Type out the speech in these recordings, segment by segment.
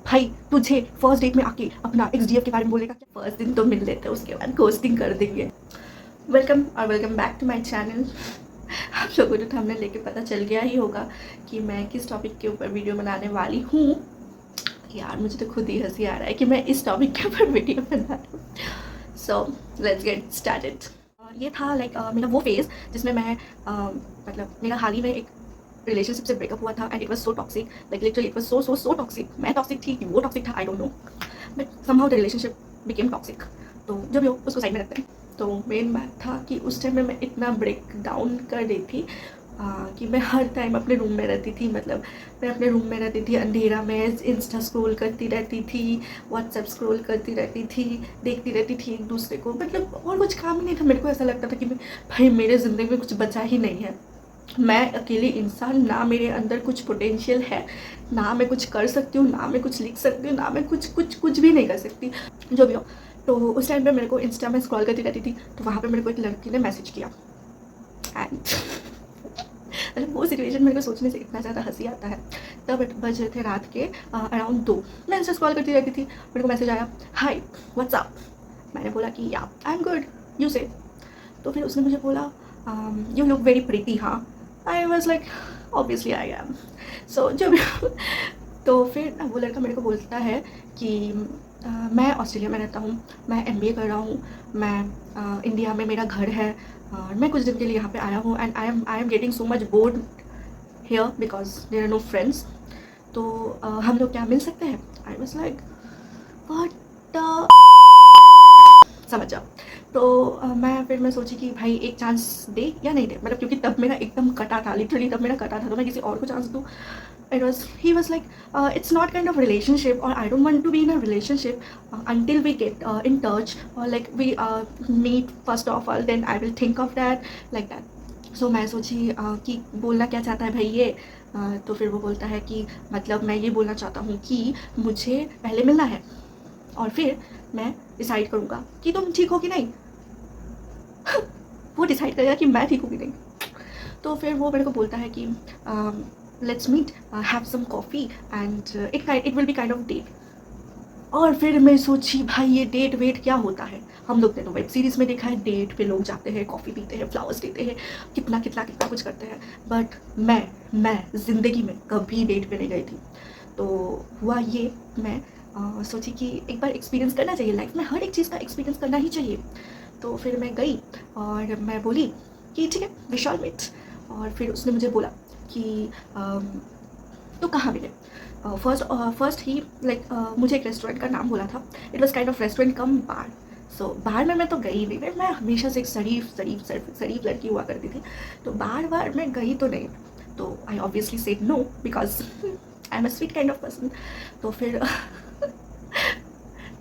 भाई तुझे first date में आके अपना XDF के बारे में बोलेगा क्या? फर्स्ट दिन तो मिल लेते हैं, उसके बाद घोस्टिंग कर देंगे। Welcome back to my channel. आप लोगों को थंबनेल लेके पता चल गया ही होगा कि मैं किस टॉपिक के ऊपर वीडियो बनाने वाली हूँ। यार मुझे तो खुद ही हंसी आ रहा है कि मैं इस टॉपिक के ऊपर वीडियो बना रही हूँ। So let's get started. ये था मेरा वो फेज़ जिसमें मैं मतलब मेरा हाल ही में एक रिलेशनशिप से ब्रेकअप हुआ था and it was so toxic, like literally it was so toxic. मैं टॉक्सिक थी कि वो टॉक्सिक था, I don't know, but somehow the relationship became toxic. तो जब वो उसको साइड में रखते हैं, तो मेन बात था कि उस टाइम में मैं इतना ब्रेक डाउन कर रही थी कि मैं हर टाइम अपने रूम में रहती थी। मतलब मैं अपने रूम में रहती थी, अंधेरा में इंस्टा स्क्रॉल करती रहती थी, व्हाट्सएप स्क्रॉल करती रहती थी, देखती रहती थी एक दूसरे को। मतलब और कुछ काम नहीं था। मेरे को ऐसा लगता था कि भाई मेरे ज़िंदगी में कुछ बचा ही नहीं है, मैं अकेली इंसान, ना मेरे अंदर कुछ पोटेंशियल है, ना मैं कुछ कर सकती हूँ, ना मैं कुछ लिख सकती हूँ, ना मैं कुछ भी नहीं कर सकती, जो भी हो। तो उस टाइम पे मेरे को इंस्टा में स्क्रॉल करती रहती थी, तो वहाँ पे मेरे को एक लड़की ने मैसेज किया एंड मतलब वो सिचुएशन मेरे को सोचने से इतना ज़्यादा हंसी आता है। तब बज रहे थे रात के अराउंड 2। मैं इंस्टा स्क्रॉल करती रहती थी, मेरे को मैसेज आया, हाय व्हाट्सअप। मैंने बोला कि या आई एम गुड, यू से। तो फिर उसने मुझे बोला यू लुक वेरी प्रिटी। हाँ, I was like obviously I am. So जो भी तो फिर वो लड़का मेरे को बोलता है कि मैं ऑस्ट्रेलिया में रहता हूँ, मैं MBA कर रहा हूँ, मैं इंडिया में मेरा घर है और मैं कुछ दिन के लिए यहाँ पे आया हूँ and I am getting so much bored here because there are no friends. तो हम लोग क्या मिल सकते हैं? आई वॉज लाइक व्हाट, समझ जाओ। तो मैं सोची कि भाई एक चांस दे या नहीं दे, मतलब क्योंकि तब मेरा एकदम कटा था, लिटरली तब मेरा कटा था, तो मैं किसी और को चांस दूँ। He was like, it's not kind of relationship, or I don't want to be in a relationship until we get in touch, or like we meet first of all, then I will think of that, like that. So मैं सोची कि बोलना क्या चाहता है भाई ये। तो फिर वो बोलता है कि मतलब मैं ये बोलना चाहता हूँ कि मुझे पहले मिलना है और फिर मैं डिसाइड करूँगा कि तुम ठीक हो कि नहीं। वो डिसाइड करेगा कि मैं ठीक हूँ कि नहीं। तो फिर वो मेरे को बोलता है कि let's meet, have some coffee and it will be kind of date. और फिर मैं सोची भाई ये डेट वेट क्या होता है? हम लोग ने तो वेब सीरीज़ में देखा है, डेट पे लोग जाते हैं, कॉफ़ी पीते हैं, फ्लावर्स देते हैं, कितना कितना कितना कुछ करते हैं, बट मैं ज़िंदगी में कभी डेट पे नहीं गई थी। तो हुआ ये, मैं सोची कि एक बार एक्सपीरियंस करना चाहिए, लाइफ में हर एक चीज़ का एक्सपीरियंस करना ही चाहिए। तो फिर मैं गई और मैं बोली कि ठीक है वी शैल मीट। और फिर उसने मुझे बोला कि तो कहाँ मिले? फर्स्ट ही लाइक मुझे एक रेस्टोरेंट का नाम बोला था। It was kind of restaurant come bar. So bar में मैं तो गई नहीं, मैं हमेशा से एक शरीफ लड़की हुआ करती थी, तो बार मैं गई तो नहीं। तो I obviously said no because I am a sweet kind of person. तो फिर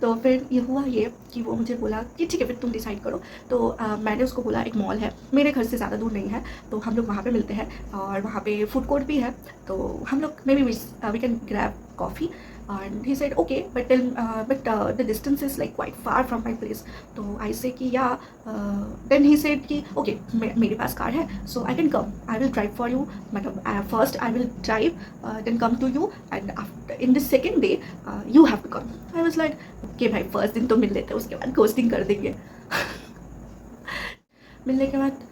तो फिर ये हुआ ये कि वो मुझे बोला कि ठीक है फिर तुम डिसाइड करो। तो मैंने उसको बोला एक मॉल है मेरे घर से ज़्यादा दूर नहीं है, तो हम लोग वहाँ पे मिलते हैं और वहाँ पे फूड कोर्ट भी है, तो हम लोग maybe we can grab coffee. And he said okay but the distance is like quite far from my place. तो आई से कि या देन ही सेड कि ओके मेरे पास कार है, so I can come, I will drive for you. मतलब first I will drive then come to you and after in the second day you have to come. I was like कि भाई first दिन तो मिल लेते हैं, उसके बाद ghosting कर देंगे। मिलने के बाद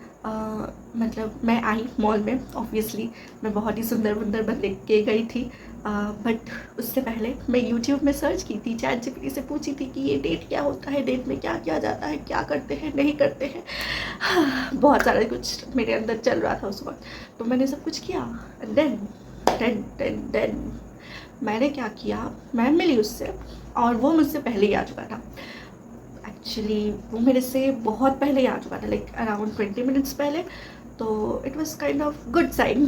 मतलब मैं आई मॉल में, ऑब्वियसली मैं बहुत ही सुंदर बन देख के गई थी, बट उससे पहले मैं यूट्यूब में सर्च की थी, चैट जीपीटी से पूछी थी कि ये डेट क्या होता है, डेट में क्या किया जाता है, क्या करते हैं नहीं करते हैं। बहुत सारा कुछ मेरे अंदर चल रहा था उस वक्त, तो मैंने सब कुछ किया। देन मैंने क्या किया, मैं मिली उससे और वो मुझसे पहले ही आ चुका था। एक्चुअली वो मेरे से बहुत पहले ही आ चुका था, लाइक अराउंड 20 मिनट्स पहले। तो it was kind of good sign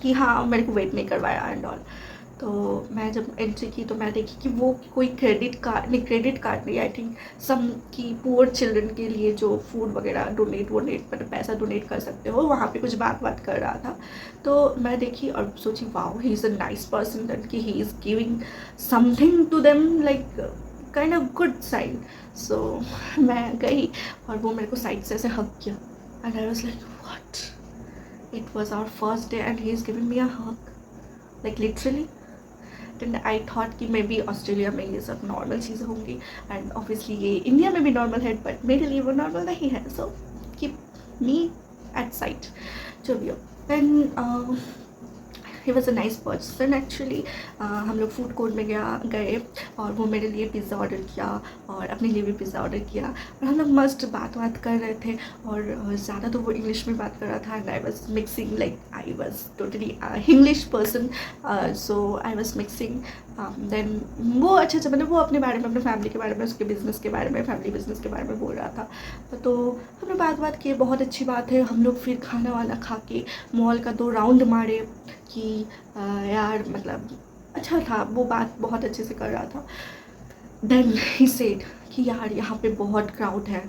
कि हाँ मेरे को वेट नहीं करवाया एंड ऑल। तो मैं जब एंट्री की तो मैं देखी कि वो कोई क्रेडिट कार्ड नहीं, आई थिंक सम की पुअर चिल्ड्रन के लिए जो फूड वगैरह डोनेट मतलब पैसा डोनेट कर सकते हो, वहाँ पे कुछ बात कर रहा था। तो मैं देखी और सोची wow he is a nice person, that कि he is giving something to them, like kind of good sign. So मैं गई और वो मेरे को साइड से ऐसे हग किया and I was like what, it was our first day and he is giving me a hug, like literally. And I thought कि मे बी ऑस्ट्रेलिया में ये सब नॉर्मल चीज़ें होंगी, एंड ऑब्वियसली ये इंडिया में भी नॉर्मल है, बट मेरे लिए वो नॉर्मल नहीं है. So keep me at side. जो भी हो. Then he was a nice person actually. हम लोग फूड कोर्ट में गए और वो मेरे लिए पिज़्ज़ा ऑर्डर किया और अपने लिए भी पिज़्ज़ा ऑर्डर किया, और हम लोग मस्त बात कर रहे थे, और ज़्यादा तो वो इंग्लिश में बात कर रहा था, and I was mixing, like I was totally English person, so I was mixing. देन वो अच्छा मतलब वो अपने बारे में, अपने फैमिली के बारे में, उसके बिज़नेस के बारे में, फैमिली बिज़नेस के बारे में बोल रहा था. तो हमने बात की, बहुत अच्छी बात है. हम लोग फिर खाना वाना खा के मॉल का 2 राउंड मारे कि यार मतलब अच्छा था, वो बात बहुत अच्छे से कर रहा था. देन ही सेड कि यार यहाँ पे बहुत क्राउड है.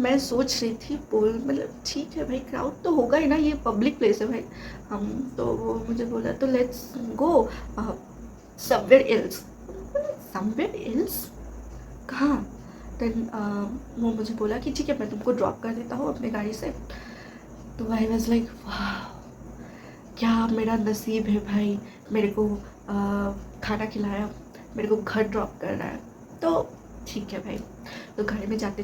मैं सोच रही थी बोल मतलब ठीक है भाई, क्राउड तो होगा ही ना, ये पब्लिक प्लेस है भाई. हम तो वो मुझे बोला तो let's go somewhere else. Somewhere else कहाँ? देन वो मुझे बोला कि ठीक है मैं तुमको ड्रॉप कर देता हूँ अपने गाड़ी से. तो आई वॉज लाइक वाह, क्या मेरा नसीब है भाई, मेरे को खाना खिलाया, मेरे को घर ड्रॉप कर रहा है. तो ठीक है भाई. तो घर में जाते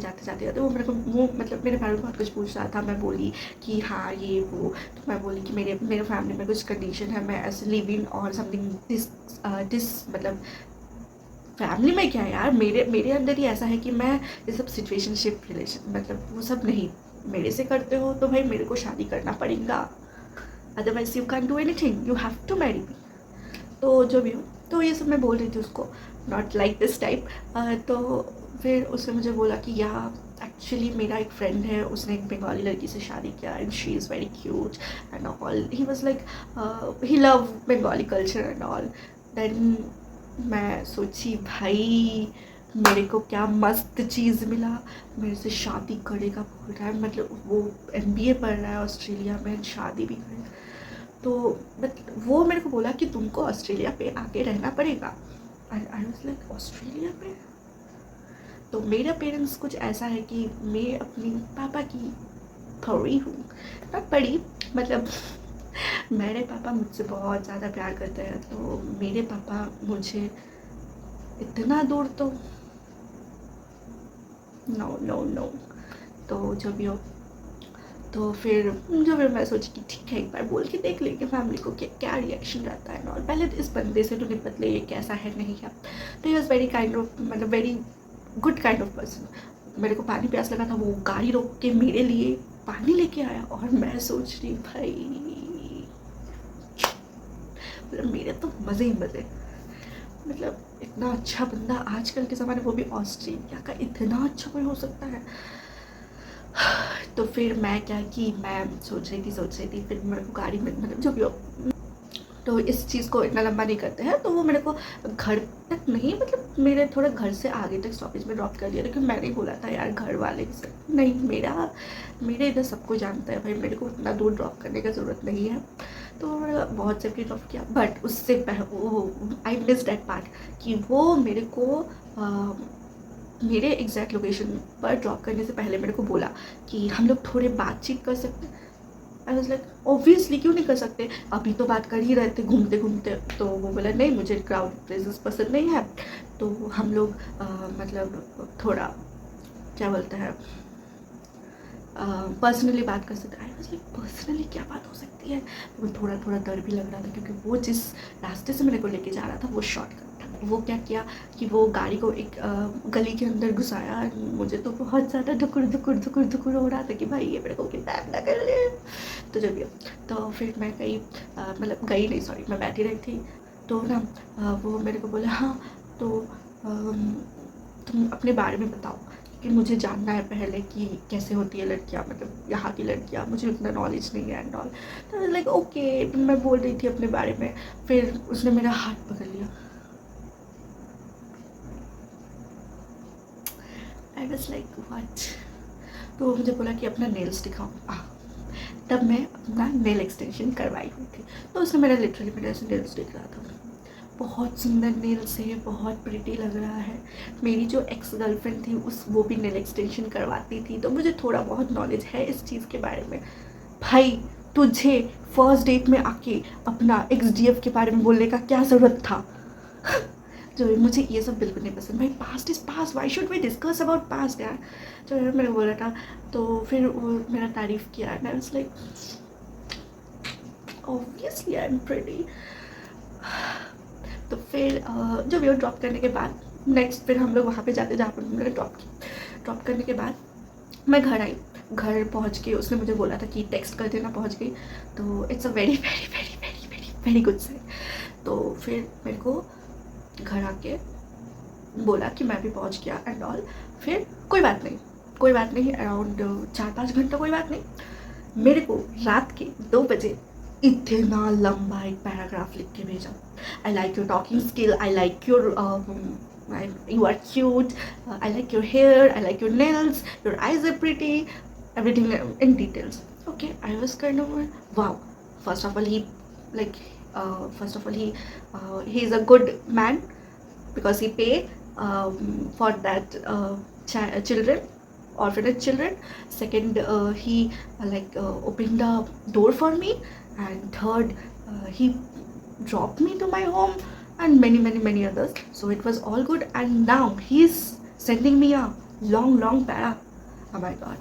वो मेरे को वो मतलब मेरे बारे में बहुत कुछ पूछ रहा था. मैं बोली कि हाँ ये वो. तो मैं बोली कि मेरे फैमिली में कुछ कंडीशन है, मैं ऐसे लिव इन और समथिंग दिस मतलब फैमिली में क्या है यार, मेरे अंदर ही ऐसा है कि मैं ये सब सिचुएशनशिप रिलेशन मतलब वो सब नहीं. मेरे से करते हो तो भाई मेरे को शादी करना पड़ेगा, otherwise you can do anything, you have to marry me. तो जो भी हो, तो ये सब मैं बोल रही थी उसको, नॉट लाइक दिस टाइप. तो फिर उसने मुझे बोला कि या एक्चुअली मेरा एक फ्रेंड है, उसने एक बंगाली लड़की से शादी किया, and she is very cute and all. He was like he love Bengali culture and all. देन मैं सोची भाई मेरे को क्या मस्त चीज़ मिला, मेरे से शादी करेगा बोल रहा है. मतलब वो MBA पढ़ रहा है ऑस्ट्रेलिया में, शादी भी करेगा. तो मतलब वो मेरे को बोला कि तुमको ऑस्ट्रेलिया पे आके रहना पड़ेगा. आई वाज लाइक ऑस्ट्रेलिया पे? तो मेरा पेरेंट्स कुछ ऐसा है कि मैं अपनी पापा की थोड़ी हूँ ना बड़ी, मतलब मेरे पापा मुझसे बहुत ज़्यादा प्यार करते हैं. तो मेरे पापा मुझे इतना दूर तो नो. तो जो भी हो, तो फिर मैं सोची कि ठीक है एक बार बोल के देख लेंगे फैमिली को कि क्या रिएक्शन रहता है. और पहले तो इस बंदे से तो निपट ले, ये कैसा है नहीं है. तो he was very kind of मतलब very good kind of person. मेरे को पानी प्यास लगा था, वो गाड़ी रोक के मेरे लिए पानी लेके आया, और मैं सोच रही भाई मतलब मेरे तो मज़े ही मज़े. मतलब इतना अच्छा बंदा आजकल के ज़माने, वो भी ऑस्ट्रेलिया का, इतना अच्छा कोई हो सकता है. तो फिर मैं क्या कि मैं सोच रही थी फिर मेरे को गाड़ी में मतलब जो भी हो. तो इस चीज़ को इतना लंबा नहीं करते हैं. तो वो मेरे को घर तक नहीं, मतलब मेरे थोड़ा घर से आगे तक स्टॉपेज में ड्रॉप कर दिया, लेकिन मैंने ही बोला था यार घर वाले से नहीं, मेरे इधर सबको जानता है भाई, मेरे को इतना दूर ड्रॉप करने की ज़रूरत नहीं है. तो मैंने बहुत सेफ्टी ड्रॉप किया. बट उससे आई मिस दैट पार्ट कि वो मेरे को मेरे एग्जैक्ट लोकेशन पर ड्रॉप करने से पहले मेरे को बोला कि हम लोग थोड़े बातचीत कर सकते हैं. आई वॉज लाइक ऑब्वियसली क्यों नहीं कर सकते, अभी तो बात कर ही रहे थे घूमते घूमते. तो वो बोला नहीं मुझे क्राउड प्लेसेस पसंद नहीं है, तो हम लोग मतलब थोड़ा क्या बोलते हैं पर्सनली बात कर सकते. आई वॉज लाइक पर्सनली क्या बात हो सकती है. मुझे थोड़ा डर भी लग रहा था, क्योंकि वो जिस रास्ते से मेरे को लेके जा रहा था वो शॉर्टकट था. वो क्या किया कि वो गाड़ी को एक गली के अंदर घुसाया. मुझे तो बहुत ज़्यादा धुकुर हो रहा था कि भाई ये मेरे को किडनैप ना कर ले. तो जब तो फिर मैं गई, मतलब गई नहीं सॉरी, मैं बैठी रही थी. तो ना वो मेरे को बोला हाँ तो तुम अपने बारे में बताओ कि मुझे जानना है पहले कि कैसे होती है लड़कियाँ, मतलब यहाँ की लड़कियाँ, मुझे उतना नॉलेज नहीं है एंड ऑल. तो लाइक ओके मैं बोल रही थी अपने बारे में. फिर उसने मेरा हाथ पकड़ लिया. आई वॉज लाइक व्हाट. तो मुझे बोला कि अपना नेल्स दिखाओ. तब मैं अपना नेल एक्सटेंशन करवाई हुई थी. तो उसने मेरा लिटरली मेरे ऐसे नेल्स दिख रहा था. बहुत सुंदर नेल्स है, बहुत प्रिटी लग रहा है. मेरी जो एक्स गर्लफ्रेंड थी वो भी नेल एक्सटेंशन करवाती थी, तो मुझे थोड़ा बहुत नॉलेज है इस चीज़ के बारे में. भाई तुझे फर्स्ट डेट में आके अपना XDF के बारे में बोलने का क्या ज़रूरत था? जो मुझे ये सब बिल्कुल नहीं पसंद भाई। Past is past, why should we discuss about past यार। जो मैंने बोला था तो फिर वो मेरा तारीफ़ किया and I was like obviously I am pretty. तो फिर जब वो ड्रॉप करने के बाद नेक्स्ट फिर हम लोग वहाँ पे जाते जहाँ पर हमने ड्रॉप करने के बाद मैं घर आई। घर पहुँच के उसने मुझे बोला था कि टेक्स्ट कर देना पहुँच गई। तो it's a very very very very very very good sign. तो फिर मेरे को घर आके बोला कि मैं भी पहुँच गया एंड ऑल। फिर कोई बात नहीं, अराउंड 4-5 घंटा कोई बात नहीं। मेरे को रात के 2 बजे इतना लंबा एक पैराग्राफ लिख के भेजा। I like your talking skill, I like your you are cute, I like your hair, I like your nails, your eyes are pretty, everything in details. Okay, I was kind of wow. First of all, he is a good man because he pay for that children, orphanage children. Second, he opened the door for me, and third, he dropped me to my home and many others. So it was all good, and now he's sending me a long para. Oh my god,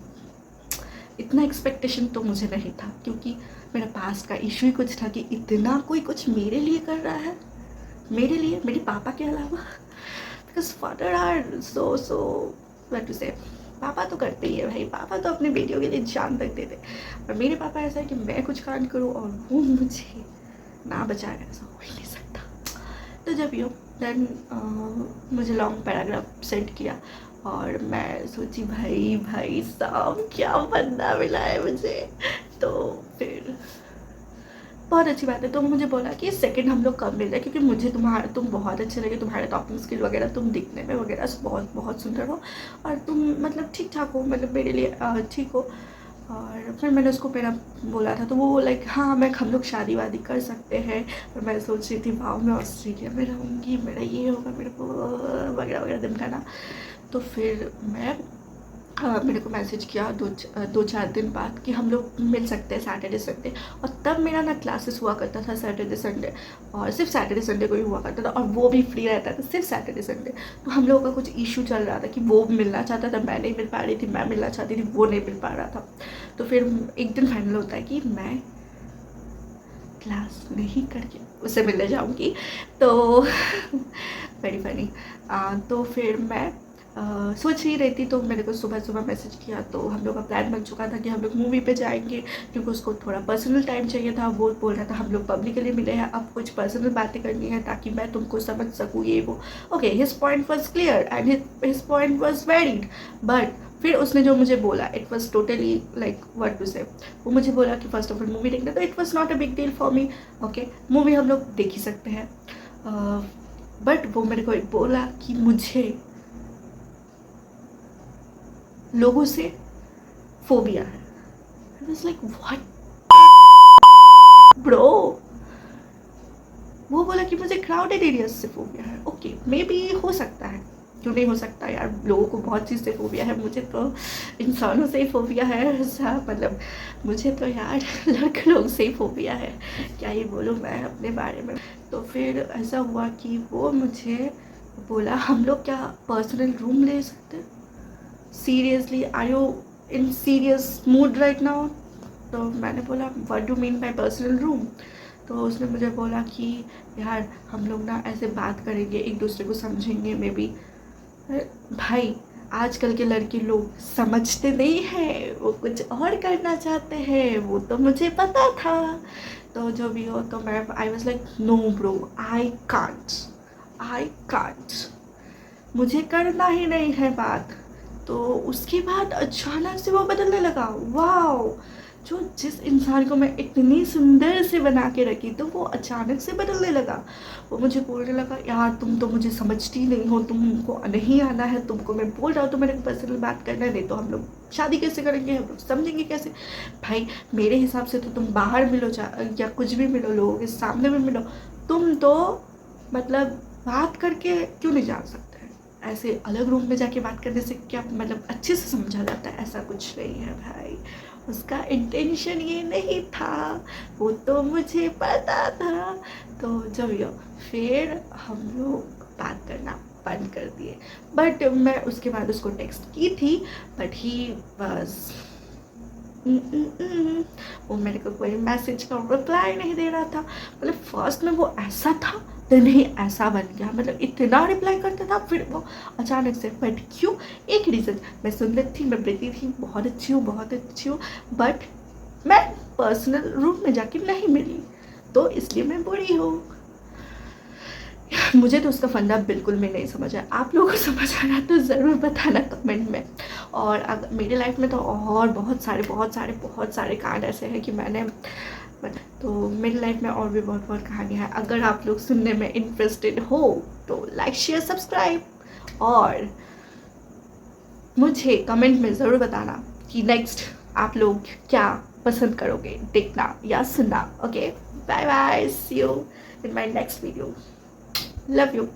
इतना expectation तो मुझे नहीं था, क्योंकि मेरा past का issue ही कुछ था कि इतना कोई कुछ मेरे लिए कर रहा है, मेरे लिए, मेरे पापा के अलावा। Because father are so what to say, पापा तो करते ही है भाई, पापा तो अपने बेटियों के लिए जान तक देते। और मेरे पापा ऐसा है कि मैं कुछ कांड करूँ और वो मुझे ना बचाए, ऐसा हो ही नहीं सकता। तो जब यो देन मुझे लॉन्ग पैराग्राफ सेंड किया और मैं सोची भाई साहब क्या बंदा मिला है मुझे। तो फिर बहुत अच्छी बात है। तो मुझे बोला कि सेकंड हम लोग कब मिल रहे, क्योंकि मुझे तुम बहुत अच्छे लगे, तुम्हारे टॉकिंग स्किल वगैरह, तुम दिखने में वगैरह बहुत सुंदर हो और तुम मतलब ठीक ठाक हो, मतलब मेरे लिए ठीक हो। और फिर मैंने उसको मेरा बोला था, तो वो लाइक हाँ हम लोग शादी वादी कर सकते हैं। और मैं सोच रही थी वाह मैं ऑस्ट्रेलिया में रहूँगी, मेरा ये होगा, मेरे को वगैरह वगैरह धमकाना। तो फिर मैं मेरे को मैसेज किया 2-4 दिन बाद कि हम लोग मिल सकते हैं सैटरडे संडे। और तब मेरा ना क्लासेस हुआ करता था सैटरडे संडे, और सिर्फ सैटरडे संडे को ही हुआ करता था, और वो भी फ्री रहता था सिर्फ सैटरडे संडे। तो हम लोगों का कुछ इशू चल रहा था कि वो मिलना चाहता था, मैं नहीं मिल पा रही थी, मैं मिलना चाहती थी, वो नहीं मिल पा रहा था। तो फिर एक दिन फाइनल होता है कि मैं क्लास नहीं करके उससे मिलने जाऊँगी। तो वेरी फनी। तो फिर मैं सोच ही रही थी, तो मेरे को सुबह मैसेज किया। तो हम लोग का प्लान बन चुका था कि हम लोग मूवी पे जाएंगे, क्योंकि उसको थोड़ा पर्सनल टाइम चाहिए था। वो बोल रहा था हम लोग पब्लिकली मिले हैं, अब कुछ पर्सनल बातें करनी है ताकि मैं तुमको समझ सकूँ, ये वो। Okay, his point was clear and his point was valid. But फिर उसने जो मुझे बोला it was totally like what to say. वो मुझे बोला कि फर्स्ट ऑफ ऑल मूवी देखना, तो it was not a big deal for me. Okay, movie हम लोग देख ही सकते हैं। बट वो मेरे को बोला कि मुझे लोगों से फोबिया है। I was like what bro? वो बोला कि मुझे क्राउडेड एरियाज से फोबिया है। ओके, मे बी हो सकता है, क्यों नहीं हो सकता यार, लोगों को बहुत चीज़ से फोबिया है। मुझे तो इंसानों से ही फोबिया है, ऐसा मतलब मुझे तो यार लड़के लोग से ही फोबिया है, क्या ही बोलूँ मैं अपने बारे में। तो फिर ऐसा हुआ कि वो मुझे बोला हम लोग क्या पर्सनल रूम ले सकते हैं, seriously are you in serious mood right now. तो मैंने बोला what do mean by personal room. तो उसने मुझे बोला कि यार हम लोग ना ऐसे बात करेंगे, एक दूसरे को समझेंगे मे बी। भाई आजकल के लड़के लोग समझते नहीं हैं, वो कुछ और करना चाहते हैं, वो तो मुझे पता था। तो जो भी हो, तो मैं I was like no bro, I can't, मुझे करना ही नहीं है बात। तो उसके बाद अचानक से वो बदलने लगा। वाओ, जो जिस इंसान को मैं इतनी सुंदर से बना के रखी, तो वो अचानक से बदलने लगा। वो मुझे बोलने लगा यार तुम तो मुझे समझती नहीं हो, तुमको नहीं आना है, तुमको मैं बोल रहा हूँ तो मेरे को पर्सनल बात करना है, नहीं तो हम लोग शादी कैसे करेंगे, हम लोग समझेंगे कैसे। भाई मेरे हिसाब से तो तुम बाहर मिलो या कुछ भी मिलो, लोगों के सामने में मिलो, तुम तो मतलब बात करके क्यों नहीं जान सकते। ऐसे अलग रूम में जाके बात करने से क्या मतलब अच्छे से समझा जाता है, ऐसा कुछ नहीं है भाई। उसका इंटेंशन ये नहीं था, वो तो मुझे पता था। तो जब ये फिर हम लोग बात करना बंद कर दिए। बट मैं उसके बाद उसको टेक्स्ट की थी, बट ही वाज वो मेरे को कोई मैसेज का रिप्लाई नहीं दे रहा था। मतलब फर्स्ट में वो ऐसा था, तो नहीं ऐसा बन गया, मतलब इतना रिप्लाई करता था, फिर वो अचानक से। बट क्यों? एक रीज़न, मैं सुंदर थी, मैं प्रीति थी, बहुत अच्छी हूँ, बहुत अच्छी हूँ, बट मैं पर्सनल रूम में जाके नहीं मिली, तो इसलिए मैं बुरी हूँ। मुझे तो उसका फंडा बिल्कुल भी नहीं समझ आया। आप लोगों को समझ आया तो ज़रूर बताना कमेंट में। और अगर मेरी लाइफ में तो और बहुत सारे कांड ऐसे हैं कि मैंने, तो मेरी लाइफ में और भी बहुत कहानियाँ हैं। अगर आप लोग सुनने में इंटरेस्टेड हो तो लाइक शेयर सब्सक्राइब, और मुझे कमेंट में ज़रूर बताना कि नेक्स्ट आप लोग क्या पसंद करोगे देखना या सुनना। Okay, bye bye, see you in my next video, love you.